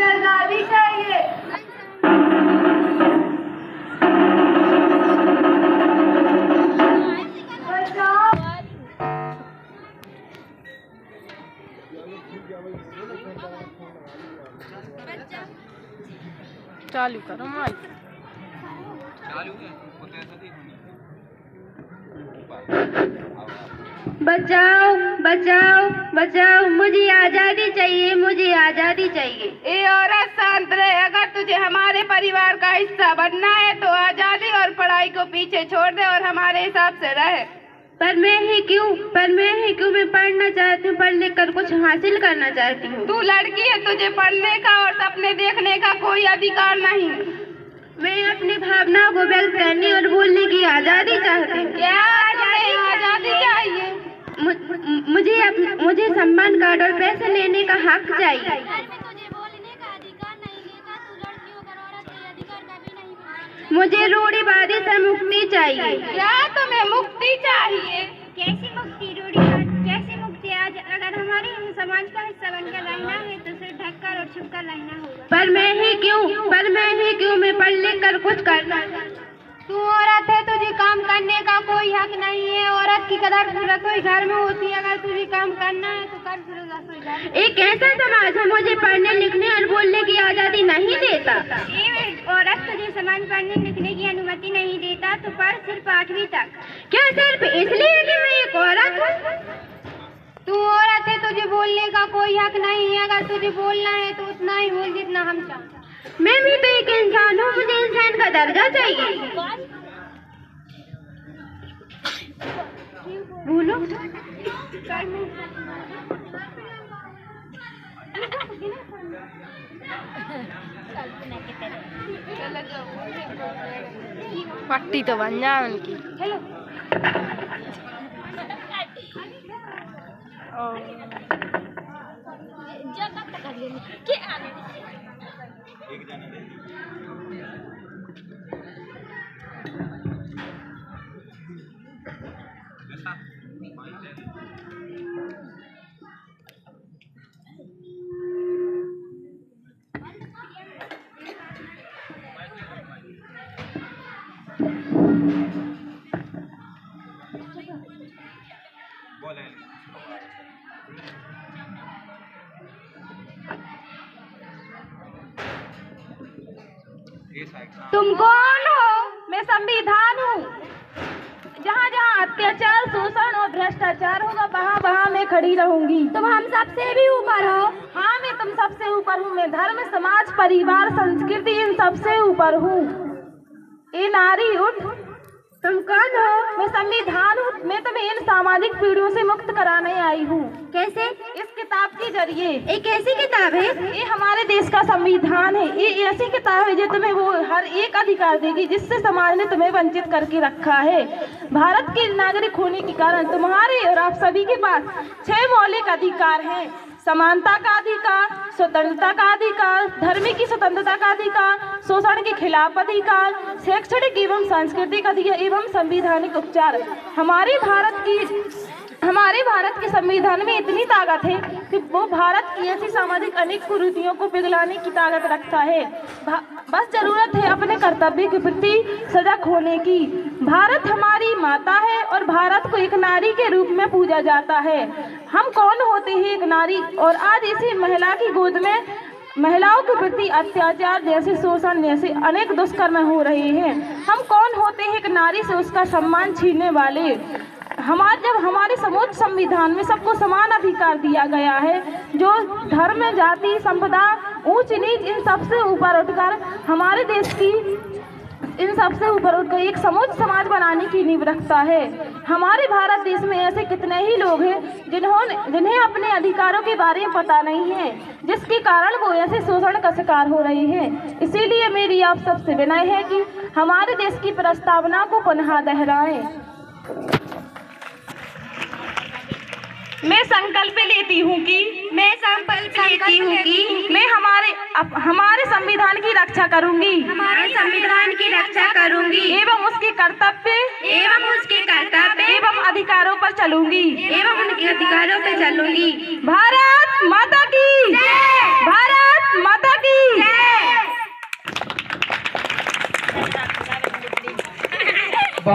आजादी चाहिए। चालू करो माइक। बचाओ बचाओ बचाओ, मुझे आजादी चाहिए, मुझे आजादी चाहिए। ए औरत शांत रहे, अगर तुझे हमारे परिवार का हिस्सा बनना है तो आजादी और पढ़ाई को पीछे छोड़ दे और हमारे हिसाब से रहे। पर मैं ही क्यों, मैं पढ़ना चाहती हूँ, पढ़ लिख कर कुछ हासिल करना चाहती हूँ। तू लड़की है, तुझे पढ़ने का और सपने देखने का कोई अधिकार नहीं। मैं अपनी भावनाओं को व्यक्त करने और बोलने की आजादी चाहती हूँ। क्या आजादी चाहिए? मुझे सम्मान कार्ड और पैसे लेने का हक चाहिए। मुझे रूढ़िवादी से मुक्ति चाहिए। क्या तुम्हें मुक्ति चाहिए? कैसी मुक्ति? रूढ़िवाद कैसी मुक्ति? आज अगर हमारे समाज का हिस्सा बनकर रहना है तो सिर्फ ढककर और छुपकर रहना होगा। पर मैं ही क्यों, मैं पढ़ लिख कर कुछ करना। तू औरत है, तुझे काम करने का कोई हक नहीं है। औरत की कदर रसोई घर में होती है। अगर तुझे काम करना है तो कर रसोई घर। एक ऐसा समाज है मुझे पढ़ने लिखने और बोलने की आजादी नहीं देता। औरत तुझे समाज पढ़ने लिखने की अनुमति नहीं देता तो पढ़ सिर्फ 8वीं तक। क्या सिर्फ इसलिए कि मैं एक औरत हूँ? तू औरत है, तुझे बोलने का कोई हक नहीं है। अगर तुझे बोलना है तो उतना ही बोल जितना हम चाहते। मैं भी तो एक इंसान हूँ, मुझे इंसान का दर्जा चाहिए। बोलो। पट्टी तो बन जाए उनकी। हेलो। तुम कौन हो? मैं संविधान हूँ। जहाँ जहाँ अत्याचार, शोषण और भ्रष्टाचार होगा वहाँ मैं खड़ी रहूंगी। तुम हम सबसे भी ऊपर हो। हाँ, मैं तुम सबसे ऊपर हूँ। मैं धर्म, समाज, परिवार, संस्कृति इन सबसे ऊपर हूँ। ए नारी उठ। तुम कौन हो? मैं संविधान हूँ। मैं तुम्हें इन सामाजिक पीड़ियों से मुक्त कराने आई हूँ। कैसे? इस किताब के जरिए। एक ऐसी किताब है? ये हमारे देश का संविधान है। ये ऐसी किताब है जो तुम्हें वो हर एक अधिकार देगी जिससे समाज ने तुम्हें वंचित करके रखा है। भारत के नागरिक होने के कारण तुम्हारे और आप सभी के पास 6 मौलिक अधिकार हैं। समानता का अधिकार, स्वतंत्रता का अधिकार, धर्म की स्वतंत्रता का अधिकार, शोषण के खिलाफ अधिकार, शैक्षणिक एवं सांस्कृतिक अधिकार एवं संवैधानिक उपचार। हमारे भारत के संविधान में इतनी ताकत है कि वो भारत की ऐसी सामाजिक अनेक कुरीतियों को पिघलाने की ताकत रखता है। बस जरूरत है अपने कर्तव्य के प्रति सजग होने की। भारत हमारी माता है और भारत को एक नारी के रूप में पूजा जाता है। हम कौन होते हैं? एक नारी। और आज इसी महिला की गोद में महिलाओं के प्रति अत्याचार जैसे शोषण जैसे अनेक दुष्कर्म हो रहे हैं। हम कौन होते हैं? एक नारी से उसका सम्मान छीनने वाले। जब हमारे समोच्च संविधान में सबको समान अधिकार दिया गया है, जो धर्म, जाति, संप्रदाय, ऊंच नीच इन सबसे ऊपर उठकर हमारे देश की इन सबसे ऊपर उठकर एक समोच्च समाज बनाने की नींव रखता है। हमारे भारत देश में ऐसे कितने ही लोग हैं जिन्हें अपने अधिकारों के बारे में पता नहीं है, जिसके कारण वो ऐसे शोषण का शिकार हो रहे हैं। इसीलिए मेरी आप सबसे विनय है कि हमारे देश की प्रस्तावना को पुनः दोहराएं। मैं संकल्प लेती हूँ कि मैं हमारे संविधान की रक्षा करूँगी एवं उसके कर्तव्य एवं अधिकारों पर चलूँगी भारत माता की जय। भारत माता